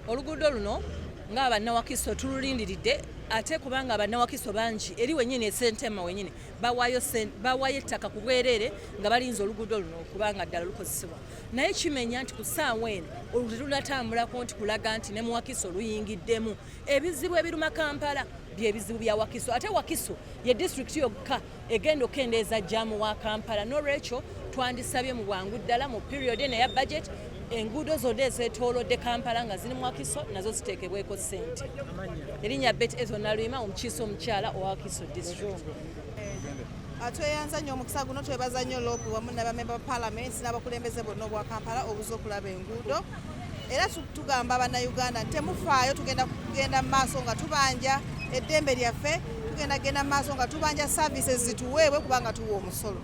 oluguudo luno ng'abannawakiso tululindiridde ate kubanga abannawakiso bangi eri wenyini esentema wenyini bawaayo ettaka ku bwereere nga balinze oluguudo luno okubanga ddala lukozesebwa naye kimenya nti ku ssaawa eno olulunatambulako nti kulaga nti ne mu Wakiso luyingiddemu ebizibu ebiruma Kampala byebizibu bya Wakiso ate Wakiso ye disitulikiti yokka egenda okendeeza jjaamu wa Kampala n'olwekyo twandisabye mu bwangu ddala mu period eno eya budget enguudo zonna ezeetoolodde Kampala nga ziri mu Wakiso nazo ziteekebweko ssente. Erinnya Beti Ezonalwima omukiise omukyala owa Wakiso district. Tweyanza nnyo omukisa guno twebaza nnyo loopu wamu n'abamemba ba paalamenti n'abakulembeze bonna obwa Kampala obuze okulaba enguudo era tugamba bannayuganda nti temufaayo tugenda mu maaso nga tubanja eddembe lyaffe tugenda mu maaso nga tubanja services zituweebwe kubanga tuwa omusolo.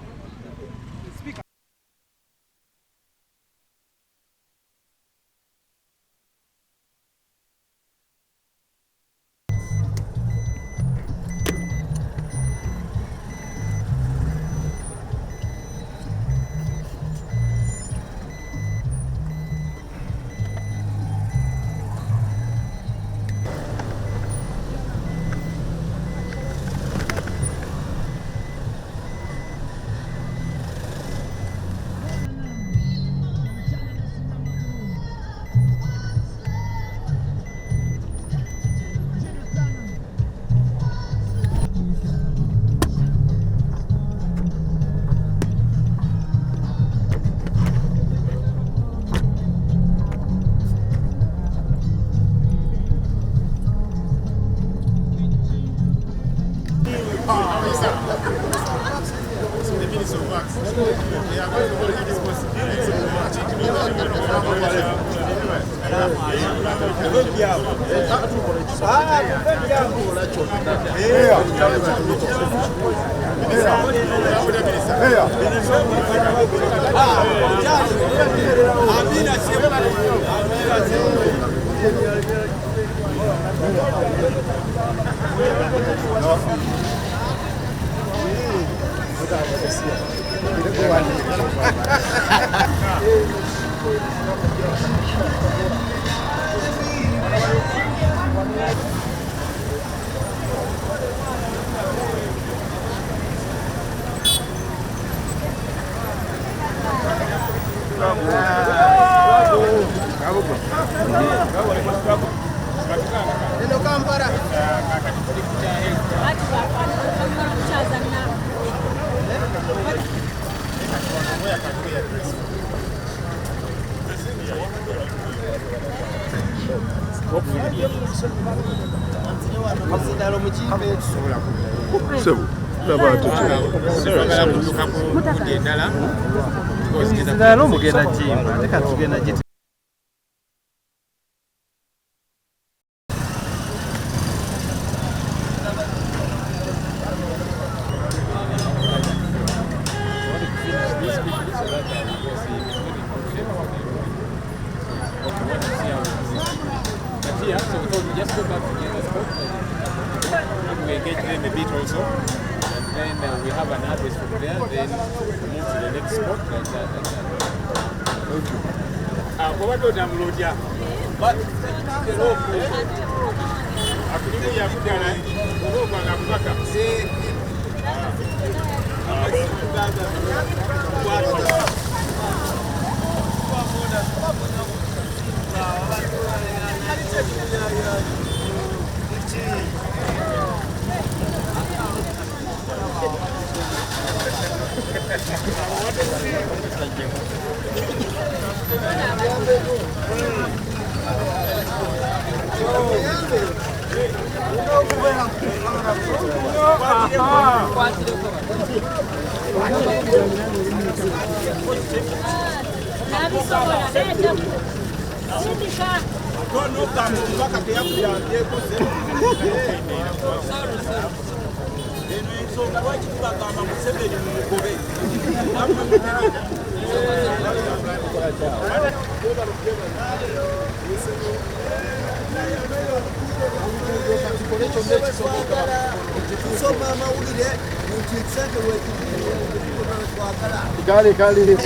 Kali.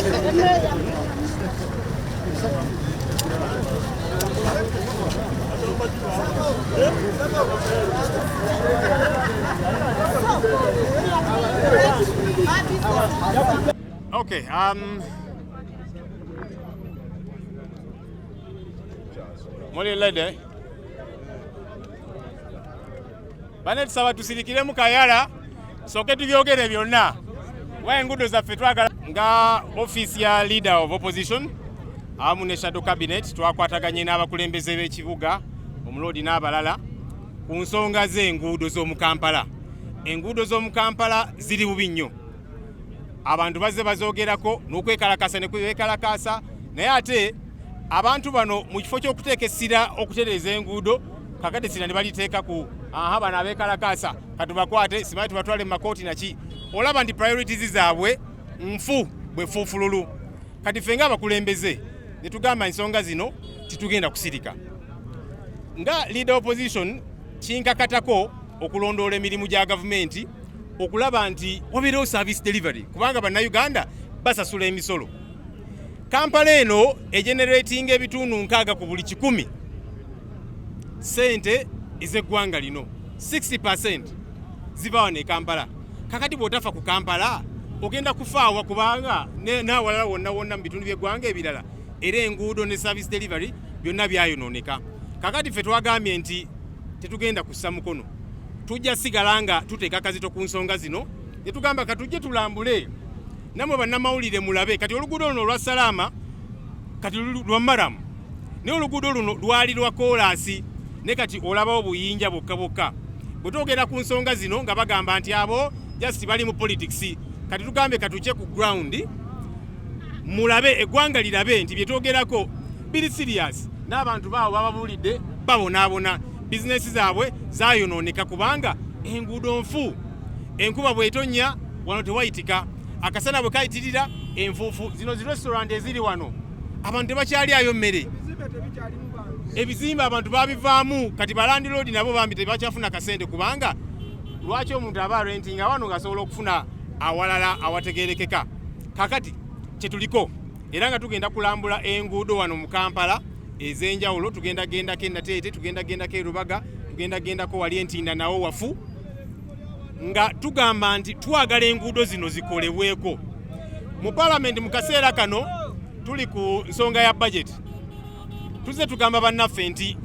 Okay, Muli lede. Bane tusaba tusirikiremu kayala soke tubyogere byonna. Wa enguudo zaffe twagala nga office ya leader of opposition amu ne shadow cabinet twakwataganye n'abakulembeze b'ekibuga omulodi n'abalala ku nsonga z'enguudo z'omu Kampala. Enguudo z'omu Kampala ziri bubi nnyo. Abantu bazze bazoogerako n'okwekalakasa ne kwekalakasa naye ate abantu bano mu kifo ky'okuteeka essira okutereeza enguudo kakati essira ne baliteeka ku bano abeekalakasa katubakwate simanyi tubatwale mu makooti naki olaba nti priorities zaabwe nfu bwe fuufululu. Kati ffe ng'abakulembeze ne tugamba ensonga zino titugenda kusirika. Nga leader opposition kinkakatako okulondoola emirimu gya gavumenti okulaba nti wabeerewo service delivery kubanga bannayuganda basasula emisolo. Kampala eno egenerating ebitundu 6 ku buli 100 sente ez'eggwanga lino 60% ziva wano e Kampala. Kakati bw'otafa ku Kampala ogenda kufaawa kubanga n'awalala wonna mu bitundu by'eggwanga ebirala era enguudo ne service delivery byonna byayonooneka. Kakati ffe twagambye nti tetugenda kussa mukono, tujja sigala nga tuteeka kazito ku nsonga zino ne tugamba katujje tulambule namwe bannamawulire mulabe. Kati oluguudo luno olwa Salama kati lwa Maramu naye oluguudo luno lwali lwa koolaasi ne kati olabawo buyinja bwokka bwokka. Bwe twogera ku nsonga zino nga bagamba nti abo just bali mu politics, kati tugambe katujje ku ground mulabe eggwanga lirabe nti bye twogerako biri serious n'abantu baabo bababulidde babonaabona bizinesi zaabwe zayonooneka kubanga enguudo nfu. Enkuba bw'etonnya wano tewayitika, akasana bwe kayitirira enfuufu. Zino zi restaurant eziri wano abantu tebakyalyayo mmere, ebizimbe abantu babivaamu. Kati balandiroodi nabo bambi tebakyafuna kasente kubanga lwaki omuntu aba rentinga wano ng'asobola okufuna awalala awategeerekeka. Kakati kyetuliko era nga tugenda kulambula enguudo wano mu Kampala ez'enjawulo. Tugenda gendako e Nateete, tugenda gendako e Rubaga, tugenda gendako wali Entinda nawo wafu, nga tugamba nti twagala enguudo zino zikolebweko. Mu Parliament mu kaseera kano tuli ku nsonga ya budget, tuzze tugamba bannaffe nti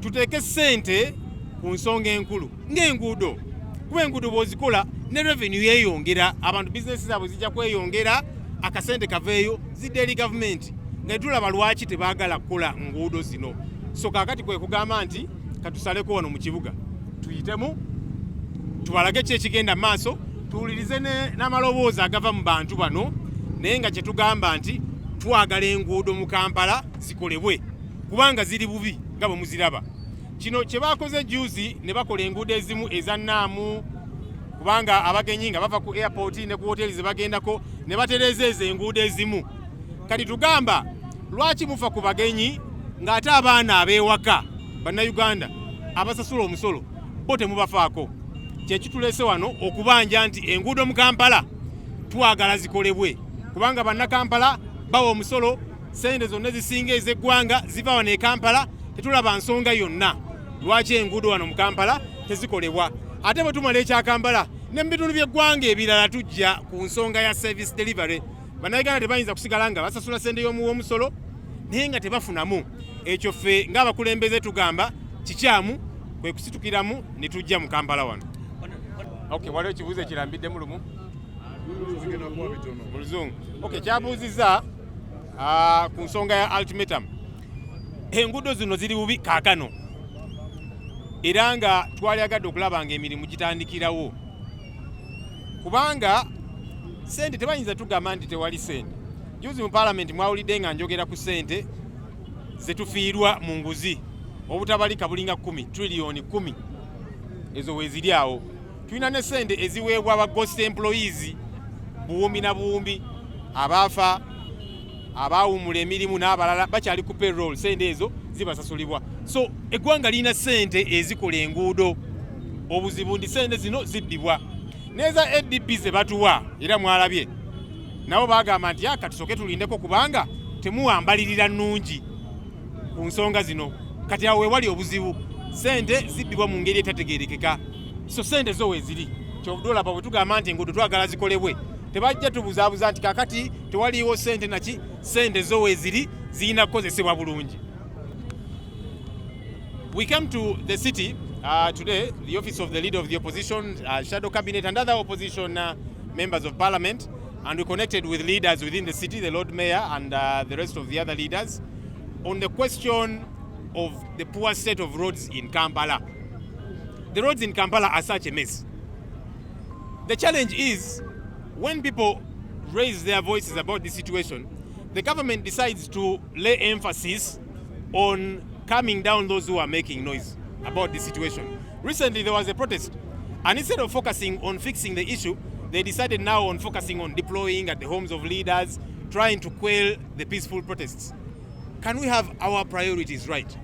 tuteeke ssente ku nsonga enkulu ng'enguudo. Kuba enguudo bw'ozikola ne revenue yeeyongera, abantu bizinesi zaabwe zijja kweyongera, akasente kaveeyo zidde eri gavumenti. Nga tulaba lwaki tebaagala kukola nguudo zino. So kaakati kwe kugamba nti katusaleko wano mu kibuga tuyitemu tubalage ki ekigenda maaso, tuwulirize n'amaloboozi agava mu bantu bano, naye nga kyetugamba nti twagala enguudo mu Kampala zikolebwe kubanga ziri bubi nga bwe muziraba. Kino kye baakoze juzi ne bakola enguudo ezimu eza NUP kubanga abagenyi nga bava ku airport ne ku hoteli ze bagendako ne batereeza ezo enguudo ezimu. Kati tugamba lwaki mufa ku bagenyi ng'ate abaana abeewaka bannayuganda abasasula omusolo bo temubafaako. Kyekitulese wano okubanja nti enguudo mu Kampala twagala zikolebwe kubanga bannakampala bawa omusolo, sente zonna ezisinga ez'eggwanga ziva wano e Kampala. Tetulaba nsonga yonna lwaki enguudo wano mu Kampala tezikolebwa. Ate bwe tumala ekya Kampala ne mu bitundu by'eggwanga ebirala tujja ku nsonga ya service delivery. Bannayuganda tebayinza kusigala nga basasula sente y'omusolo naye nga tebafunamu. Ekyo ffe ng'abakulembeze tugamba kikyamu, kwe kusitukiramu ne tujja mu Kampala wano. Okay, waliwo ekibuuzo ekirambidde mu lumu mu Luzungu. Okay, kyabuuzizza ku nsonga ya ultimatum. Enguudo zino ziri bubi kaakano era nga twalyagadde okulaba nga emirimu gitandikirawo kubanga sente tebayinza tugamba nti tewali sente. Juzi mu Parliament mwawulidde nga njogera ku sente zetufiirwa mu nguzi obutabalika bulinga 10 trillion 10 ezo weziri awo. Tulina ne sente eziweebwa aba ghost employees buwumbi na buwumbi, abaafa, abaawumula emirimu n'abalala bakyali ku payroll, sente ezo zibasasulibwa. So eggwanga lina sente ezikola enguudo, obuzibu ndi sente zino ziddibwa. Neza ADB ze batuwa era mwalabye nabo bagamba nti katusooke tulindeko kubanga temuwambalirira nnungi ku nsonga zino. Kati awo wali obuzibu sente zibbibwa mu ngeri etategeerekeka. So sente zo weeziri. Kyovudde bwe tugamba nti enguudo twagala zikolebwe. Tebajja tubuzaabuza nti kakati tewaliiwo sente naki, sente zo weeziri zirina kukozesebwa bulungi. We came to the city today, the office of the leader of the opposition, shadow cabinet and other opposition members of parliament, and we connected with leaders within the city, the Lord Mayor and the rest of the other leaders, on the question of the poor state of roads in Kampala. The roads in Kampala are such a mess. The challenge is, when people raise their voices about the situation, the government decides to lay emphasis on calming down those who are making noise about the situation. Recently there was a protest, and instead of focusing on fixing the issue, they decided now on focusing on deploying at the homes of leaders, trying to quell the peaceful protests. Can we have our priorities right?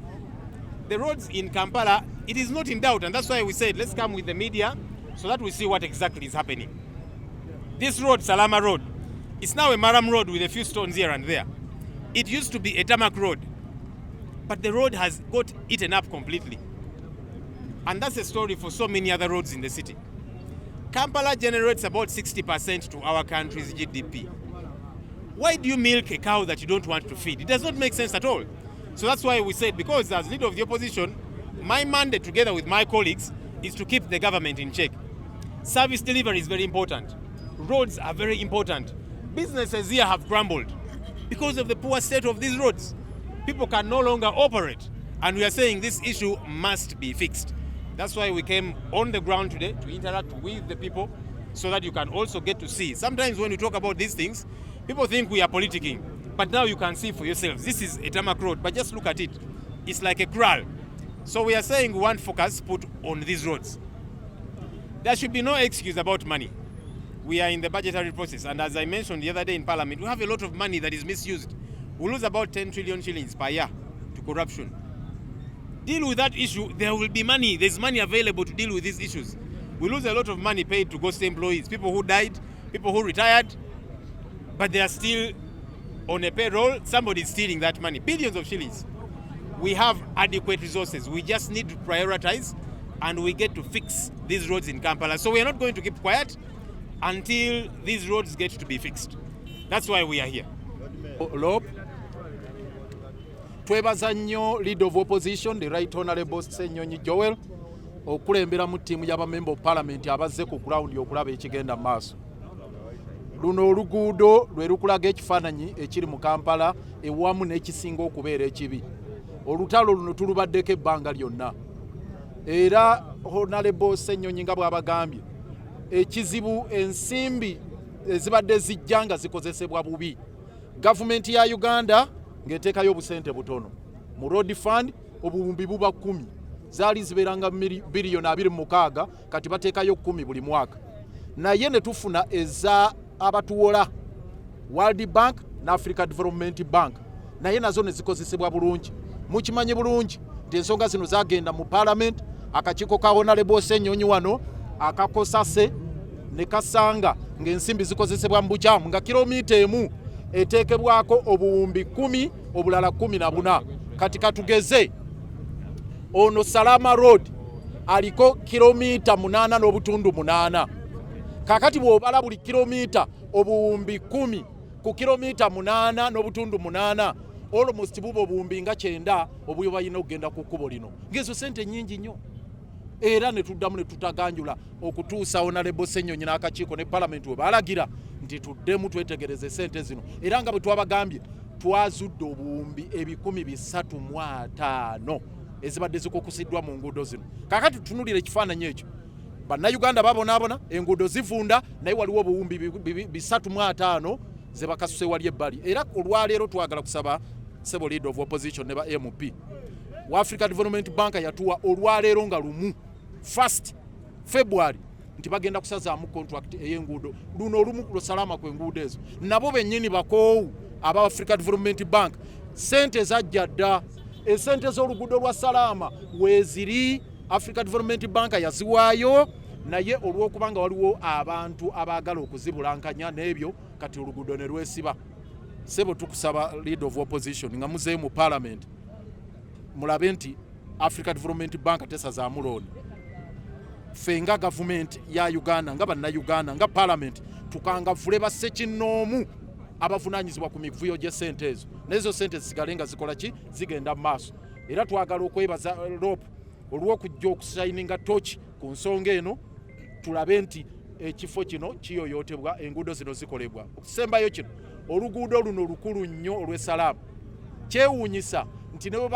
The roads in Kampala, it is not in doubt, and that's why we said let's come with the media so that we see what exactly is happening. This road, Salama Road, is now a maram road with a few stones here and there. It used to be a tarmac road, but the road has got eaten up completely. And that's a story for so many other roads in the city. Kampala generates about 60% to our country's GDP. Why do you milk a cow that you don't want to feed? It does not make sense at all. So that's why we said, because as leader of the opposition, my mandate together with my colleagues is to keep the government in check. Service delivery is very important. Roads are very important. Businesses here have crumbled because of the poor state of these roads. People can no longer operate, and we are saying this issue must be fixed. That's why we came on the ground today to interact with the people so that you can also get to see. Sometimes when we talk about these things, people think we are politicking, but now you can see for yourselves. This is a tarmac road, but just look at it. It's like a kraal. So we are saying we want focus put on these roads. There should be no excuse about money. We are in the budgetary process, and as I mentioned the other day in Parliament, we have a lot of money that is misused. We lose about 10 trillion shillings per year to corruption. Deal with that issue, there will be money. There's money available to deal with these issues. We lose a lot of money paid to ghost employees, people who died, people who retired, but they are still on a payroll. Somebody is stealing that money, billions of shillings. We have adequate resources. We just need to prioritize, and we get to fix these roads in Kampala. So we are not going to keep quiet until these roads get to be fixed. That's why we are here. Lop. Twebaza nnyo leader of opposition, the right honorable Ssenyonyi Joel, okulembera mu ttiimu y'abamemba of parliament abazze ku ground okulaba ekigenda mu maaso. Luno oluguudo lwe lukulaga ekifaananyi ekiri mu Kampala ewamu n'ekisinga okubeera ekibi. Olutalo luno tulubaddeko ebbanga lyonna. Era honorable Ssenyonyi nga bw'abagambye, ekizibu ensimbi ezibadde zijja nga zikozesebwa bubi. Gavumenti ya Uganda ng'eteekayo obusente butono. Mu road fund obuwumbi buba 10. Zaali zibeeranga biliyoni 26, kati bateekayo 10 buli mwaka. Naye ne tufuna eza abatuwola World Bank na Africa Development Bank. Naye nazo ne zikozesebwa bulungi. Mukimanyi bulungi nti ensonga zino zagenda mu Parliament, akakiiko ka Honorable Ssenyonyi wano akakosase ne kasanga ng'ensimbi zikozesebwa mu bukyamu nga kilomita emu eteekebwako obuwumbi 10, obulala 14. Kati katugeze ono Salama Road aliko kilomita 8 n'obutundu 8. Kakati bw'obala buli kilomita obuwumbi 10 ku kilomita 8 n'obutundu 8, almost bubo obuwumbi nga 9 obuyo balina okugenda ku kkubo lino. Ngezo sente nnyingi nnyo. Era ne tuddamu ne tutaganjula okutuusa Honorable Ssenyonyi n'akakiiko ne Parliament we balagira nti tuddemu twetegereze sente zino. Era nga bwe twabagambye twazudde obuwumbi 305 ezibadde zikukusiddwa mu nguudo zino. Kakati tutunulire ekifaananyi ekyo. Bannayuganda babonaabona, enguudo zivunda, naye waliwo obuwumbi 305 ze bakasuse wali ebbali. Era olwaleero twagala kusaba Sebo leader of opposition ne ba NUP. Wa Africa Development Bank yatuwa olwaleero nga lumu 1st February nti bagenda kusazaamu contract ey'enguudo. Luno olumu ku Salama kw'enguudo ezo. Nabo bennyini bakoowu aba Africa Development Bank sente zajja dda. Esente z'oluguudo lwa Salama weeziri Africa Development Bank yaziwaayo, naye olw'okubanga waliwo abantu abaagala okuzibulankanya n'ebyo kati oluguudo ne lwesiba. Sebo tukusaba leader of opposition nga muzeeyo mu Parliament mulabe nti Africa Development Bank tesazamu looni. Ffe nga gavumenti ya Uganda nga bannayuganda nga parliament tukangavule bassekinnoomu abavunaanyizibwa ku mivuyo gy'essente ezo n'ezo ssente zisigale nga zikola ki zigenda mu maaso. Era twagala okwebaza LOP olw'okujja okusayininga tooki ku nsonga eno tulabe nti ekifo kino kiyoyootebwa, enguudo zino zikolebwa. Okusembayo kino oluguudo luno lukulu nnyo olw'essalaamu. Kyewuunyisa nti ne bwe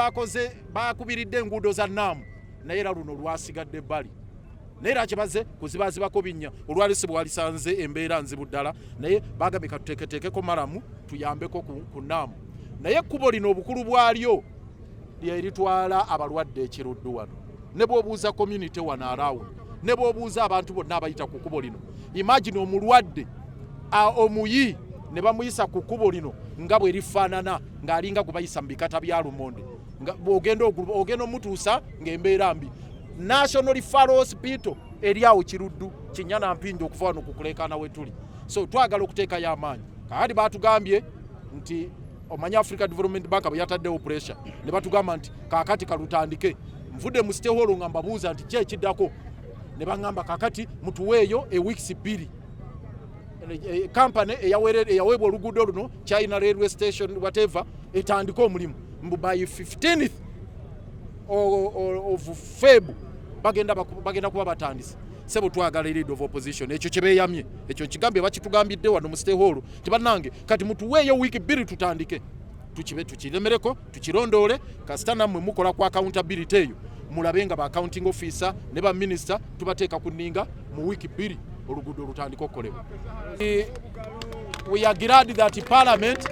bakubiridde enguudo za NUP naye era luno lwasigadde ebbali. Naye era kyebaze kuzibazibako binnya olwalisi bwalisanze embeera nzibu ddala, naye bagambye katuteeketeekeko malamu tuyambeko ku NUP. Naye ekkubo lino obukulu bwalyo lyeritwala abalwadde ekiruddu wano. Ne bw'obuuza community wano around, ne bw'obuuza abantu bonna abayita ku kkubo lino, imagine omulwadde omuyi ne bamuyisa ku kkubo lino nga bwe lifaanana ng'alinga gwe bayisa mu bikata bya lumonde. Ogenda omutuusa ng'embeera mbi. National Referral Hospital eri awo kiruddu Kinyana Mpinja okuva wano kukulekana we tuli. So twagala okuteekayo amaanyi. Kakati baatugambye nti omanya Africa Development Bank bwe yataddewo pressure ne batugamba nti kaakati kalutandike. Nvudde mu siteholo nga mbabuuza nti ki ekiddako, ne baŋŋamba kaakati mutuweeyo weeks 2. Company eyaweebwa oluguudo luno China Railway Station whatever etandika omulimu by 15th of Feb bagenda kuba batandise. Sebo twagala leader of opposition ekyo kyebeeyamye, ekyo kigambye bakitugambidde wano mu siteholo tibannange kati mutuweeyo week 2 tutandike tukiremereko tukirondoole kasita nammwe mukola ku accountability eyo mulabe nga ba accounting officer ne ba minister tubateeka ku nninga mu week 2 oluguudo lutandika okukolebwa. We are glad that Parliament,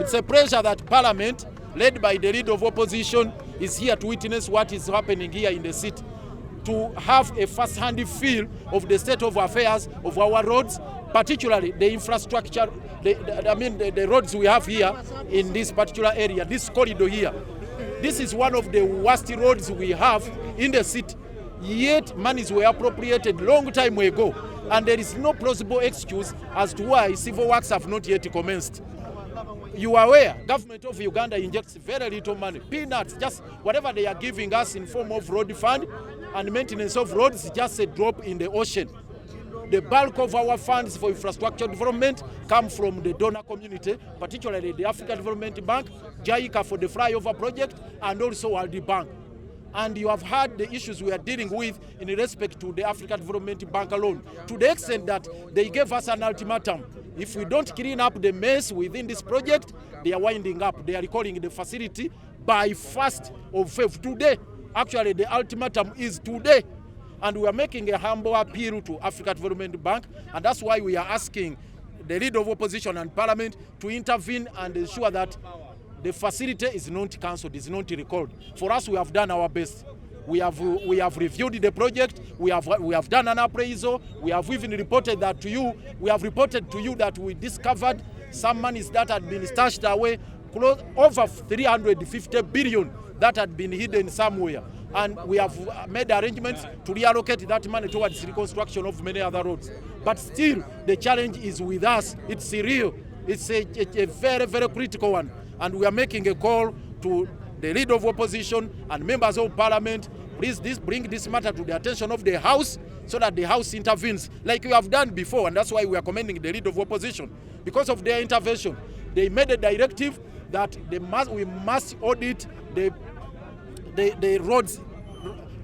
it's a pleasure that Parliament led by the leader of opposition is here to witness what is happening here in the city, to have a first-hand feel of the state of affairs of our roads, particularly the infrastructure, the roads we have here in this particular area, this corridor here. This is one of the worst roads we have in the city. Yet monies were appropriated long time ago, and there is no plausible excuse as to why civil works have not yet commenced. You are aware, government of Uganda injects very little money, peanuts, just whatever they are giving us in form of road fund and maintenance of roads is just a drop in the ocean. The bulk of our funds for infrastructure development come from the donor community, particularly the African Development Bank, JICA for the flyover project, and also World Bank. And you have heard the issues we are dealing with in respect to the African Development Bank alone, to the extent that they gave us an ultimatum. If we don't clean up the mess within this project, they are winding up. They are recalling the facility by 1st of February. Today, actually the ultimatum is today. And we are making a humble appeal to African Development Bank, and that's why we are asking the leader of opposition and parliament to intervene and ensure that the facility is not cancelled, is not recalled. For us, we have done our best. We have reviewed the project. We have done an appraisal. We have even reported that to you. We have reported to you that we discovered some monies that had been stashed away, over 350 billion that had been hidden somewhere. And we have made arrangements to reallocate that money towards reconstruction of many other roads. But still, the challenge is with us. It's real. It's a very, very critical one. And we are making a call to the leader of opposition and members of parliament. Please bring this matter to the attention of the House so that the House intervenes like we have done before. And that's why we are commending the leader of opposition. Because of their intervention, they made a directive that we must audit the roads.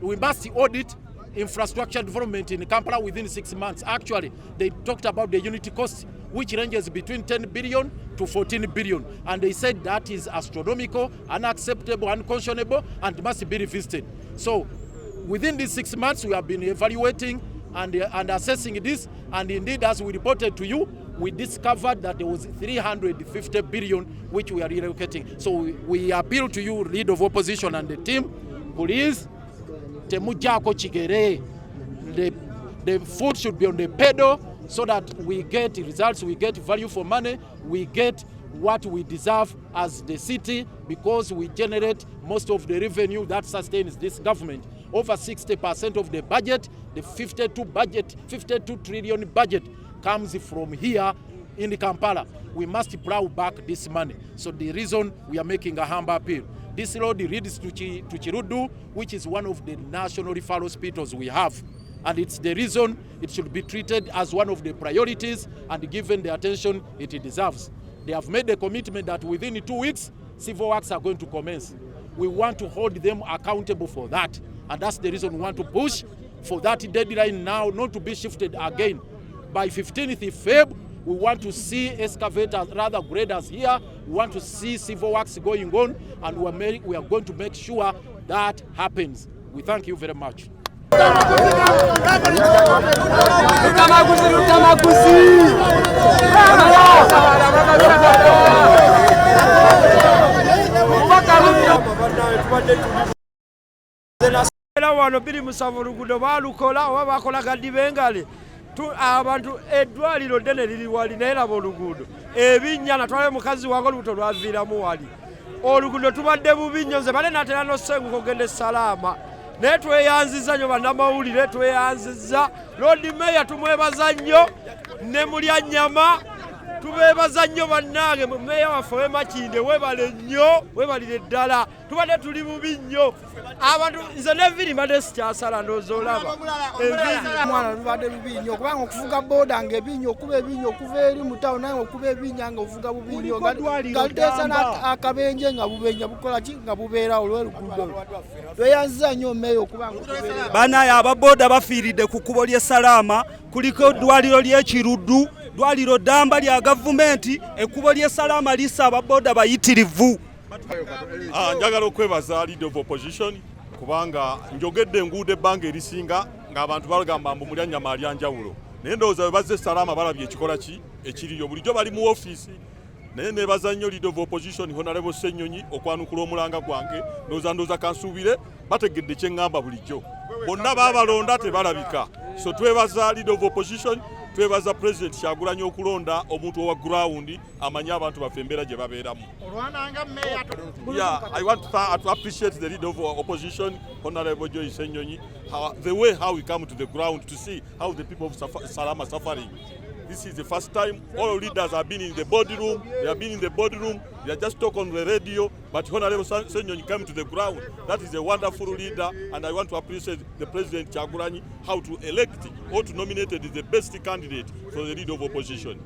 We must audit infrastructure development in Kampala within 6 months. Actually, they talked about the unity cost, which ranges between 10 billion to 14 billion. And they said that is astronomical, unacceptable, unconscionable, and must be revisited. So within these 6 months, we have been evaluating and assessing this. And indeed, as we reported to you, we discovered that there was 350 billion which we are relocating. So we appeal to you, leader of opposition and the team, please, temujako chigere. The foot should be on the pedal so that we get results, we get value for money, we get what we deserve as the city, because we generate most of the revenue that sustains this government. Over 60% of the budget, the 52 trillion budget, comes from here in Kampala. We must plow back this money. So the reason we are making a humble appeal. This road leads to Chirudu, which is one of the national referral hospitals we have. And it's the reason it should be treated as one of the priorities and given the attention it deserves. They have made a commitment that within 2 weeks, civil works are going to commence. We want to hold them accountable for that. And that's the reason we want to push for that deadline now not to be shifted again. By 15th Feb, we want to see excavators, rather graders here. We want to see civil works going on, and we are going to make sure that happens. We thank you very much. Wano biri musanvu oluguudo baalukola oba bakola gaddi bengale abantu eddwaliro ddene liri wali naye laba oluguudo ebinnya natwala mukazi wange olubuto lwaviiramu wali oluguudo tubadde bubi nnyo nze bale natera n'ossenguka ogenda Salaama naye tweyanziza nnyo bannamawulire tweyanziza Lord Mayor tumwebaza nnyo ne Mulyanyama tubeebaza nnyo bannange Meya waffe Makinde webale nnyo webalire ddala tubadde tuli bubi nnyo abantu nze n'enviri mbadde sikyasala ndozolaba mwana tubadde bubi nnyo kubanga okuvuga booda ng'ebinnya okuba ebinnya okuva eri mu tawo naye okuba ebinnya nga ovuga bubi nnyo galiteesa akabenje nga bubenya bukola ki nga bubeerawo olw'oluguudo tweyanziza nnyo Meya okubanga banaye ababooda bafiiridde ku kkubo ly'e Salaama kuliko eddwaliro ly'e Kiruddu dwaliro ddamba lya gavumenti ekkubo ly'e Salaama lissa ababooda bayitirivu. Njagala okwebaza leader of opposition kubanga njogedde enguudo ebbanga erisinga ng'abantu bagamba mbu Mulyanyama ali anjawulo naye ndowooza bwe bazze Salaama balabye ekikola ki ekiriyo bulijjo bali mu ofiisi naye neebaza nnyo leader of opposition Honorable Ssenyonyi okwanukula omulanga gwange ndowooza kansuubire bategedde kye ŋŋamba bulijjo bonna baabalonda tebalabika so twebaza leader of opposition twebaza President Kyagulanyi okulonda omuntu owa ground amanyi abantu baffe embeera gye babeeramu. Yeah, I want to appreciate the leader of opposition, Honorable Joy Ssenyonyi, the way how we come to the ground to see how the people of Salaama are suffering. This is the first time all leaders have been in the boardroom. They have been in the boardroom. They are just talk on the radio. But Honorable Ssenyonyi came to the ground. That is a wonderful leader, and I want to appreciate the President Kyagulanyi how to elect or to nominate the best candidate for the leader of opposition.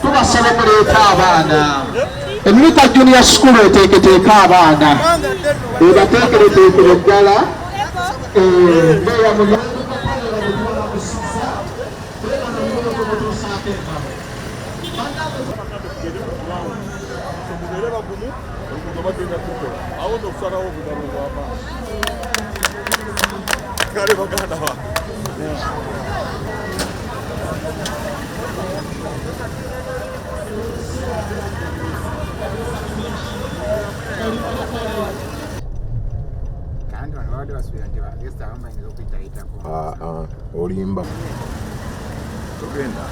tubasaba muleeta abaana emita junior school eteeketeeka abaana ebateekereteekere ddala olimba togenda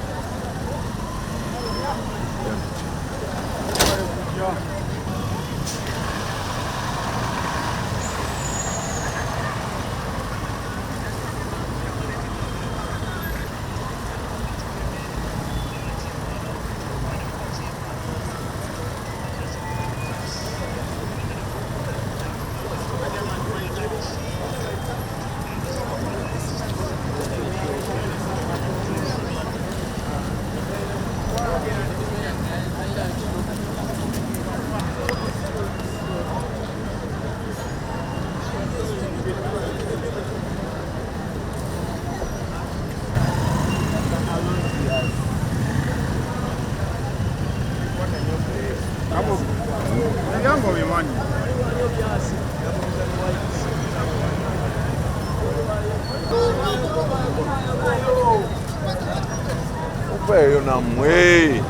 Muveeyo nammwe.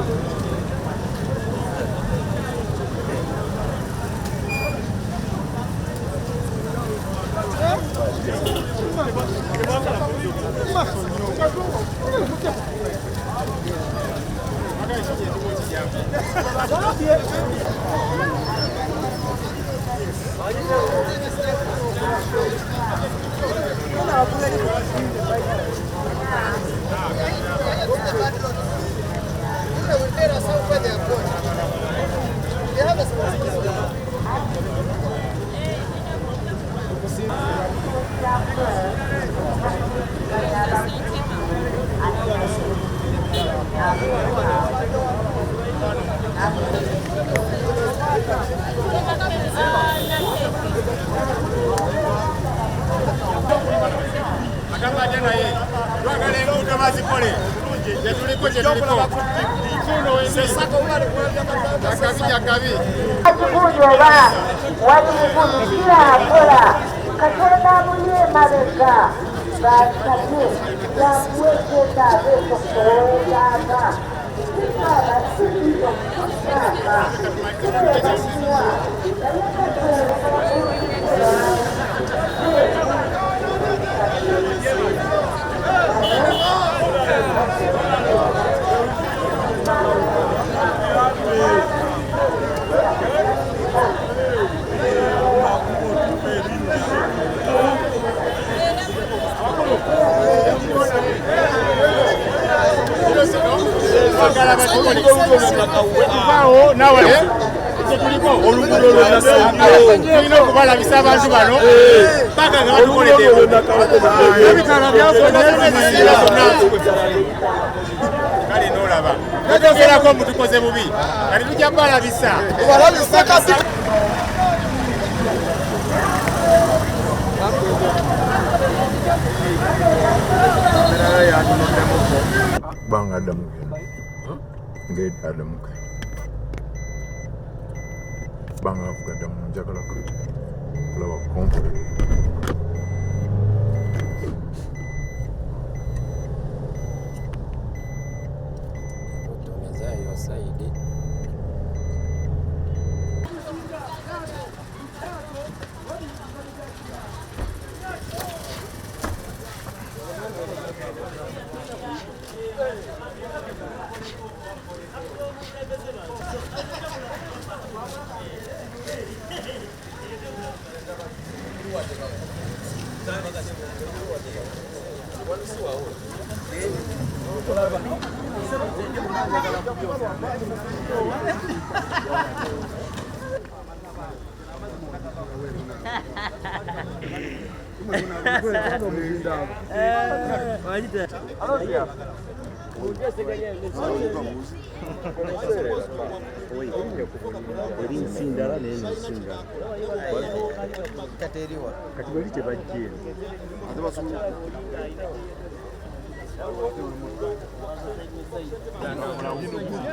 Banga damu ngait adamu kai banga fuga damu njagala ku lawa kompo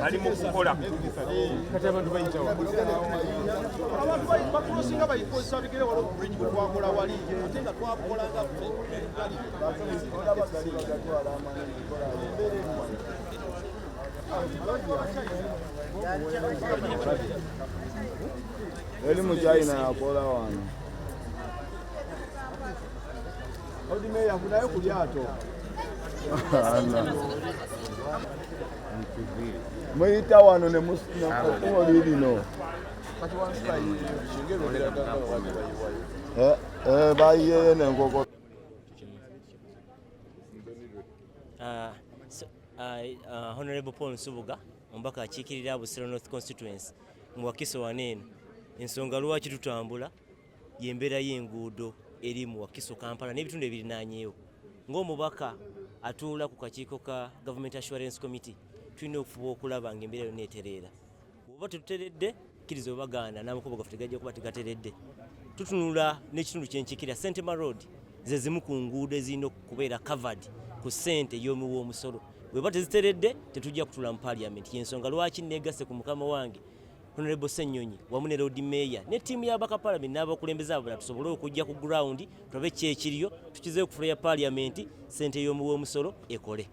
bali mu kukola kati abantu bayitawo abantu bakusinga bayikozesa bigere wala bridge kwakola wali tenga twakola nga elimu jaina yakola wano odime yakudayo kulyato muyita wano ne musina lino bayiyeye nenkoko Honorable Paul Nsubuga ombaka akiikirira Busiro North Constituency mu Wakiso waneeno ensonga lwaki tutambula yembeera y'enguudo eri mu Wakiso Kampala n'ebitundu ebirinaanyeewo ng'omubaka atuula ku kakiiko ka Government Assurance Committee tulina okufuba okulaba ng'embeera yonna etereera bw'oba tetuteredde kkiriza obagaana n'amakubo gaffe tegajja kuba tegateredde tutunula n'ekitundu kyenkiikirira Sentema Road ze zimu ku nguudo ezirina okubeera covered ku ssente y'omuwa omusolo bweba teziteredde tetujja kutula mu parliament yensonga lwaki neegase ku mukama wange Honorable Ssenyonyi wamu ne Lord Mayor ne ttiimu y'Ababaka Parliament n'abakulembeze abo tusobole okujja ku ground tulabe ki ekiriyo tukizeeyo kufula ya parliament ssente y'omuwa omusolo ekole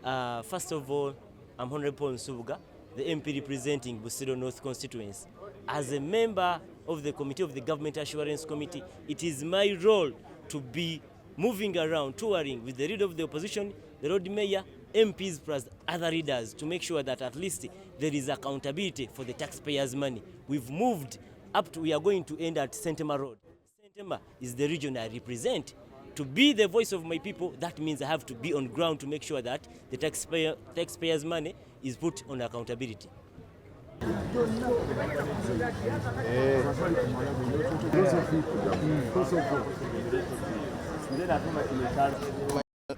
First of all, I'm Honorable Nsubuga, the MP representing Busiro North constituency. As a member of the Committee of the Government Assurance Committee, it is my role to be moving around, touring with the leader of the opposition, the road mayor, MPs plus other leaders to make sure that at least there is accountability for the taxpayers' money. We've moved up to, we are going to end at Sentema Road. Sentema is the region I represent. To be the voice of my people, that means I have to be on ground to make sure that the taxpayers' money is put on accountability.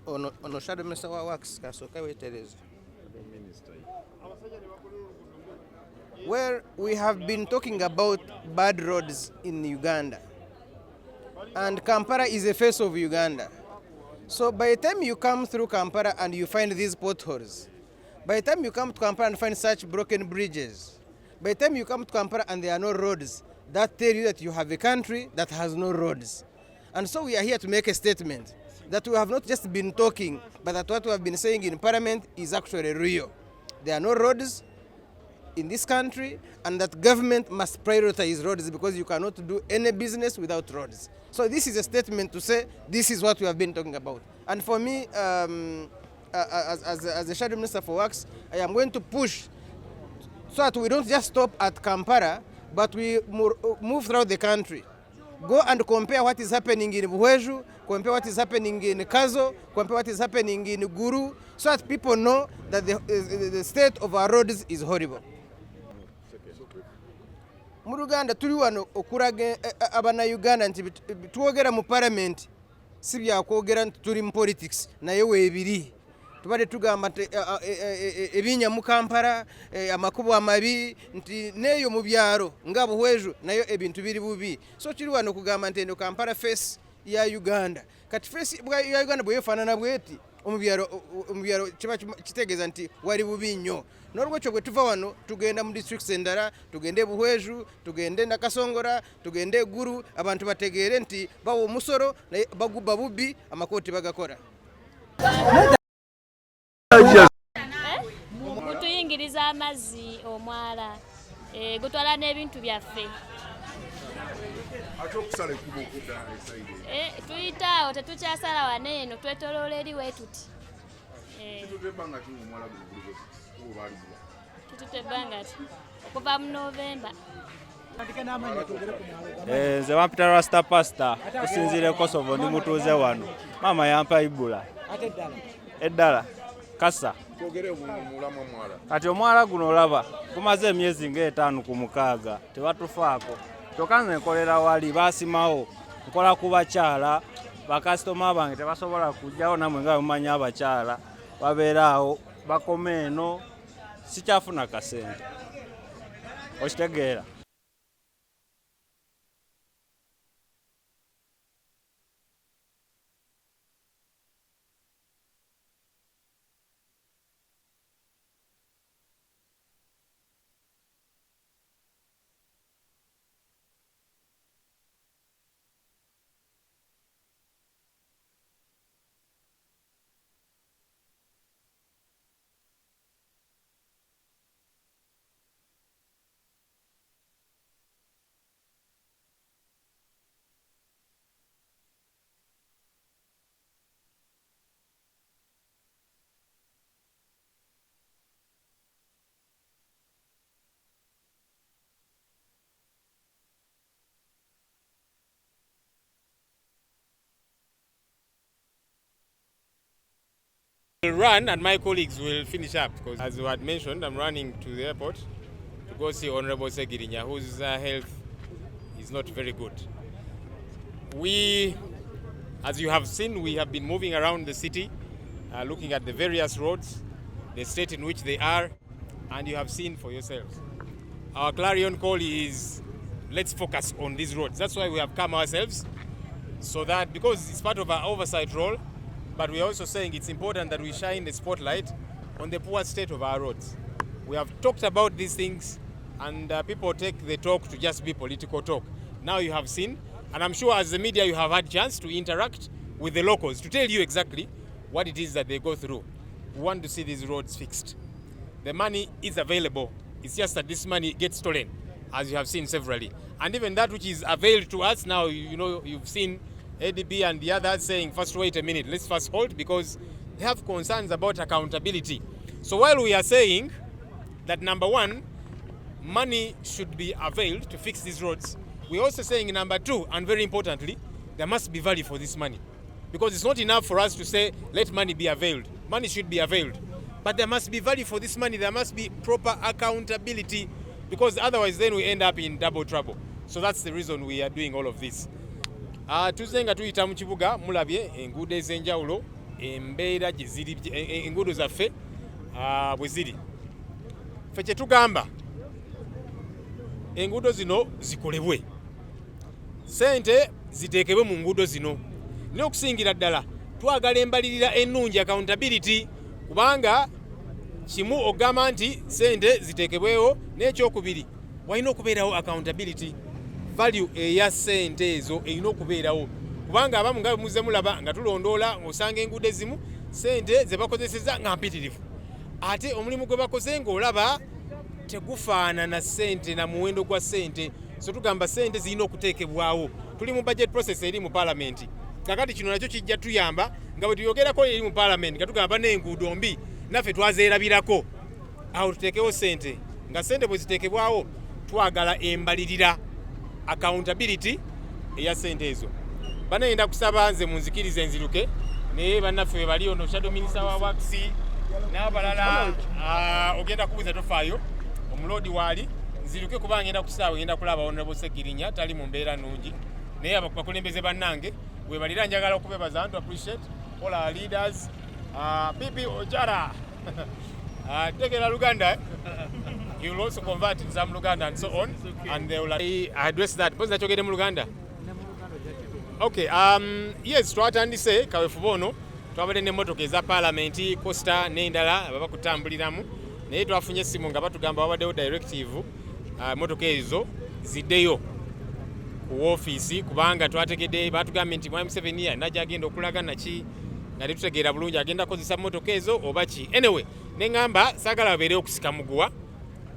Ono shadow minister wa works kasoka wetereza. Well, we have been talking about bad roads in Uganda, and Kampala is the face of Uganda. So by the time you come through Kampala and you find these potholes, by the time you come to Kampala and find such broken bridges, by the time you come to Kampala and there are no roads, that tell you that you have a country that has no roads. And so we are here to make a statement that we have not just been talking, but that what we have been saying in Parliament is actually real. There are no roads in this country, and that government must prioritize roads because you cannot do any business without roads. So this is a statement to say this is what we have been talking about. And for me, as the Shadow Minister for Works, I am going to push so that we don't just stop at Kampala, but we move throughout the country. Go and compare what is happening in Buhweju, compare what is happening in Kazo, compare what is happening in Guru, so that people know that the state of our roads is horrible. Mu Uganda tuli wano okulaga abannayuganda nti twogera mu parliament si byakwogera nti tuli mu politics naye weebiri. Tubadde tugamba ebinnya mu Kampala, amakubo amabi, nti neeyo mu byalo nga Buhweju nayo ebintu biri bubi. So kiri wano kugamba nti eno Kampala face ya Uganda. Kati face ya Uganda bwefaanana bweti omu byalo kiba kitegeeza nti wali bubi nnyo. N'olwekyo bwe tuva wano tugenda mu districts endala, tugende Buhweju, tugende Nakasongora, tugende Guru, abantu bategeere nti bawa omusoro bagubba bubbi amakooti bagakola. Gutuyingiriza amazzi omwala, gutwala n'ebintu byaffe. Tuyitaawo tetukyasala wano eno twetoloola eri weetuti. Tutute ebbanga ki okuva mu Novemba. Nze bampita Rasta Pasta kusinziira Kosovo ndi mutuuze wano. Maama yampa Ibula. Eddala kasa. Kati omwala guno olaba gumaze emyezi ng'etaano ku mukaaga tebatufaako. Kyokka nze nkolera wali baasimawo nkola ku bakyala bakasitoma bange tebasobola kujjawo namwe nga mumanyi abakyala babeera awo bakoma eno sikyafuna kasente okitegeera. I'll run and my colleagues will finish up because, as you had mentioned, I'm running to the airport to go see Honorable Segirinya, whose health is not very good. We, as you have seen, we have been moving around the city, looking at the various roads, the state in which they are, and you have seen for yourselves. Our clarion call is, let's focus on these roads. That's why we have come ourselves, so that, because it's part of our oversight role, but we are also saying it's important that we shine the spotlight on the poor state of our roads. We have talked about these things, and people take the talk to just be political talk. Now you have seen, and I'm sure as the media you have had chance to interact with the locals to tell you exactly what it is that they go through. we want to see these roads fixed. The money is available. It's just that this money gets stolen, as you have seen severally. And even that which is availed to us now, you've seen ADB and the others saying, first wait a minute, let's first hold, because they have concerns about accountability. So while we are saying that, number one, money should be availed to fix these roads, we're also saying, number two, and very importantly, there must be value for this money. Because it's not enough for us to say, let money be availed. Money should be availed. But there must be value for this money. There must be proper accountability, because otherwise then we end up in double trouble. So that's the reason we are doing all of this. Tuzenga tuyita mu kibuga mulabye enguudo ez'enjawulo embeera gye ziri enguudo zaffe bwe ziri. Ffe kye tugamba enguudo zino zikolebwe, sente ziteekebwe mu nguudo zino, n'okusingira ddala twagala embalirira ennungi, accountability, kubanga kimu ogamba nti sente ziteekebwewo, n'ekyokubiri walina okubeerawo accountability. Value eya sente ezo erina okubeerawo, kubanga abamu nga muze mulaba nga tulondoola osanga enguudo ezimu sente ze bakozeseza nga mpitirivu, ate omulimu gwe bakoze ng'olaba tegufaanana sente na muwendo gwa sente. So tugamba sente zirina okuteekebwawo. Tuli mu budget process eri mu parliament. Kakati kino nakyo kijja tuyamba nga bwe tuyogerako eri mu parliament nga tugamba n'enguudo mbi naffe twazeerabirako. Awo tuteekewo sente, nga sente bwe ziteekebwawo twagala embalirira, accountability eya sente ezo. Banayenda kusaba nze munzikirize nziruke naye bannaffe be bali ono shadow minister wa works n'abalala ogenda kubuuza tofaayo omuloodi waali nziruke kuba ngenda kusaawa ngenda kulaba Honorable Segirinya tali mu mbeera nnungi, naye abakulembeze bannange bwe balira njagala okubebaza to appreciate all our leaders. Pipi Ojara tegera Luganda, he will also convert in some Luganda and so on, and they will address that. Pozi nachogede mu Luganda. Okay, yes, twatandise kaweefube ono twabadde n'emmotoka eza parliament costa n'endala baba kutambuliramu, naye twafunye essimu nga batugamba babaddewo directive emmotoka ezo ziddeyo ku woofiisi, kubanga twategedde batugambye nti Mwami Museveni najja agenda okulaga naki nga tetutegeera bulungi agenda kozesa mmotoka ezo oba ki. Anyway, neŋŋamba saagala babeere okusika muguwa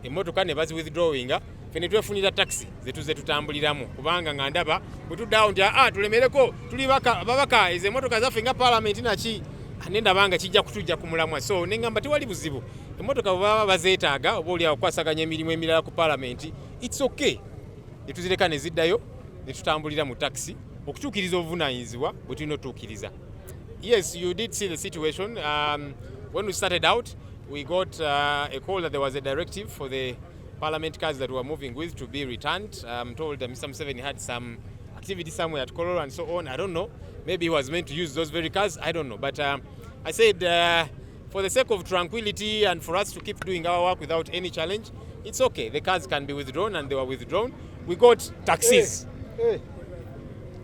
emmotoka ne bazi withdrawinga, ffe ne twefunira taxi zetuze tutambuliramu, kubanga nga ndaba bwe tuddawo nti tulemereko tuli babaka ezo emmotoka zaffe nga parliament naki nendaba nga kijja kutujja ku mulamwa. So neŋŋamba tewali buzibu, emmotoka bwe baba bazeetaaga oba oli akwasaganya emirimu emirala ku parliament, it's okay, ne tuzireka ne ziddayo ne tutambulira mu taxi okutuukiriza obuvunaanyizibwa bwe tulina otuukiriza. Yes, you did see the situation. When we started out, we got a call that there was a directive for the parliament cars that we were moving with to be returned. I'm told that Mr. Museveni had some activity somewhere at Kololo and so on. I don't know. Maybe he was meant to use those very cars. I don't know. But I said, for the sake of tranquility and for us to keep doing our work without any challenge, it's okay. The cars can be withdrawn, and they were withdrawn. We got taxis. Hey.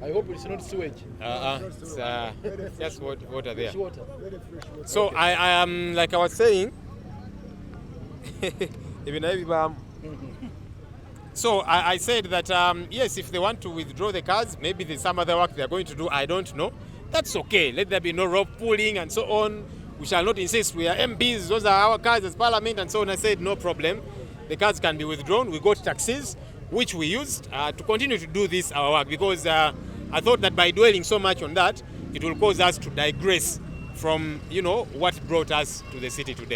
I hope it's not sewage. It's just water there. So I am, like I was saying, so I said that yes, if they want to withdraw the cars, maybe there's some other work they're going to do, I don't know. That's okay. Let there be no rope pulling and so on. We shall not insist. We are MPs, those are our cars as parliament and so on. I said no problem. The cars can be withdrawn. We got taxis, which we used to continue to do this our work, because I thought that by dwelling so much on that, it will cause us to digress from what brought us to the city today.